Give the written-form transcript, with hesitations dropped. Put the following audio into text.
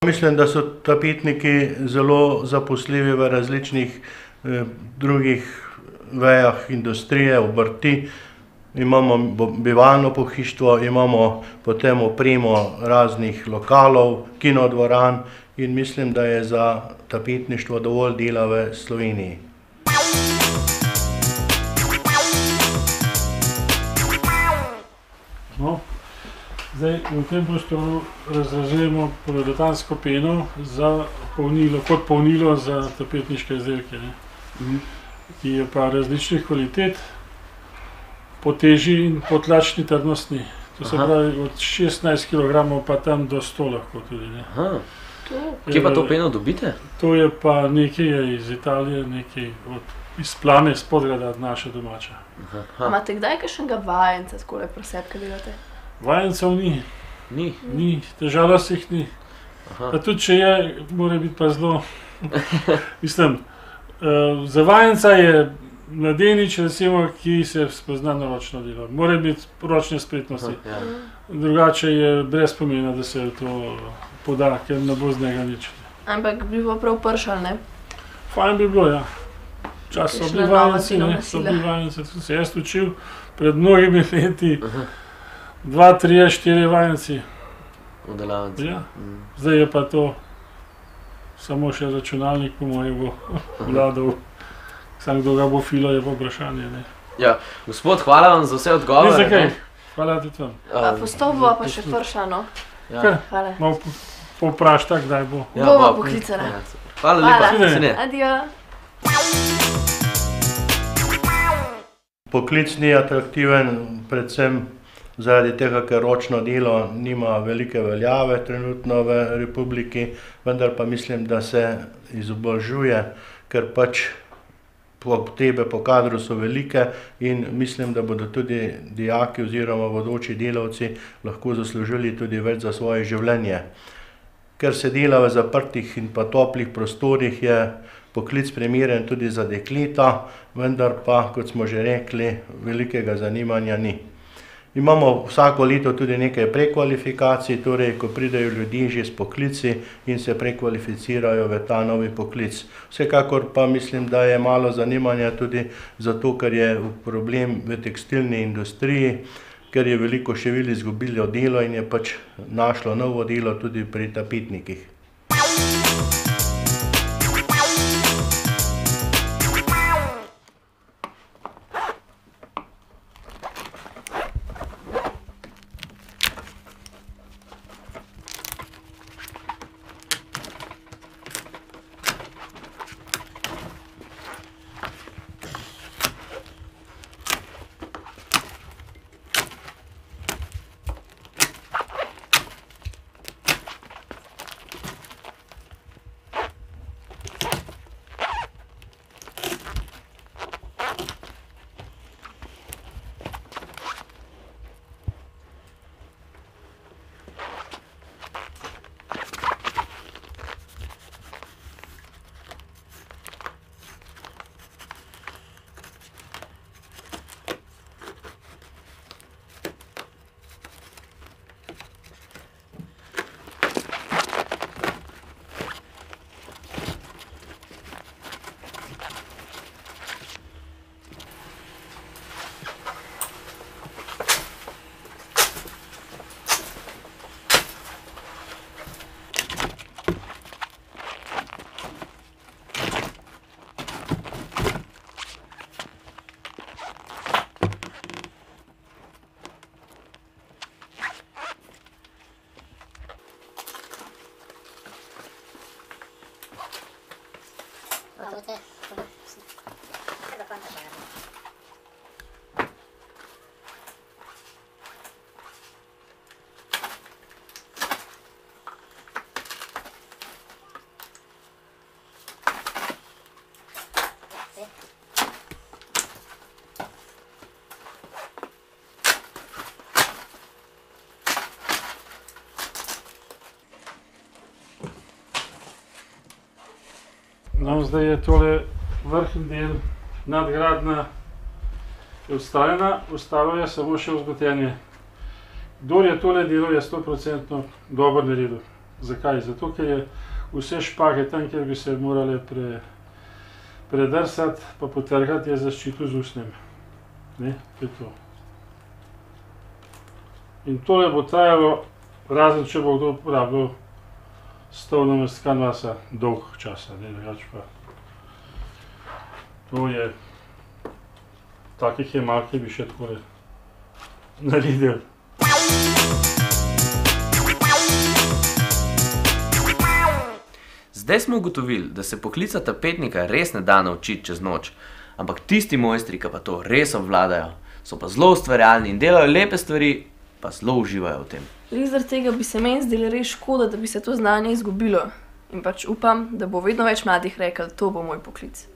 Mislim, da so tapetniki zelo zaposljivi v različnih drugih vejah industrije, obrti. Imamo bivalno pohištvo, imamo potem opremo raznih lokalov, kinodvoran in mislim, da je za tapetništvo dovolj dela v Sloveniji. No, zdaj v tem prostoru razrežemo poliuretansko peno za polnilo, kot polnilo za tapetniške izdelke, ki je pa različnih kvalitet, po teži in po tlačni trdnostni. To se pravi od 16 kg pa tam do 100 lahko tudi. Kje pa to peno dobite? To je pa nekaj iz Italije, nekaj iz Plane, iz Podgrada, naša domača. Imate kdaj kakšnega vajenca takole pri sebi, kaj delate? Vajencev ni. Ni? Ni, žalost jih ni. Pa tudi če je, mora biti pa zelo, mislim, za vajenca je mladenič, recimo, ki se spozna na ročno delo. Mora biti ročne spretnosti. Drugače je brez pomena, da se to poda, ker ne bo z njega nič. Ampak bi bilo prav pršal, ne? Fajn bi bilo, ja. Včasih so bili vajenci, tudi se jaz učil pred mnogimi leti. 2, 3, 4 vajenci. V delavnici. Ja, zdaj je pa to samo še računalnik, po moje bo vladal. Sam kdo ga bo filo, je pa vprašanje. Ja, gospod, hvala vam za vse odgovore. Ni za kaj, hvala tudi vam. Postal bo pa še prša, no. Hvala. Malo povprašta, kdaj bo. Bomo poklicali. Hvala lepa. Adijo. Poklic ni atraktiven, predvsem zaradi tega, ker ročno delo nima velike veljave trenutno v republiki, vendar pa mislim, da se izobražuje, ker pač potrebe po kadru so velike in mislim, da bodo tudi dijaki oziroma bodoči delavci lahko zaslužili tudi več za svoje življenje. Ker se dela v zaprtih in pa toplih prostorih, je poklic primeren tudi za dekleta, vendar pa, kot smo že rekli, velikega zanimanja ni. Imamo vsako leto tudi nekaj prekvalifikacij, torej ko pridejo ljudje že s poklici in se prekvalificirajo v ta novi poklic. Vsekakor pa mislim, da je malo zanimanja tudi zato, ker je problem v tekstilni industriji, ker je veliko število izgubilo delo in je pač našlo novo delo tudi pri tapetnikih. No, zdaj je tole vrhnji del, nadgradnja je ustaljena, ostalo je samo še vzgotenje. Kdor je tole delo, je 100% dobro naredil. Zakaj? Zato, ker je vse špage tam, kjer bi se morale predrsati, pa potrgati, je zaščitil z usnjem. Ne, to je to. In tole bo trajalo, razen če bo kdo uporabljal stavno mestkan vasa dolg časa, ne, drugače pa. To je, takih je malo, ki bi še takole naredil. Zdaj smo ugotovili, da se poklica tapetnika res ne da naučiti čez noč, ampak tisti mojstri, ki pa to res obvladajo, so pa zelo ustvarjalni in delajo lepe stvari, pa zelo uživajo v tem. Zaradi tega bi se meni zdelo res škoda, da bi se to znanje izgubilo. In pač upam, da bo vedno več mladih rekli, to bo moj poklic.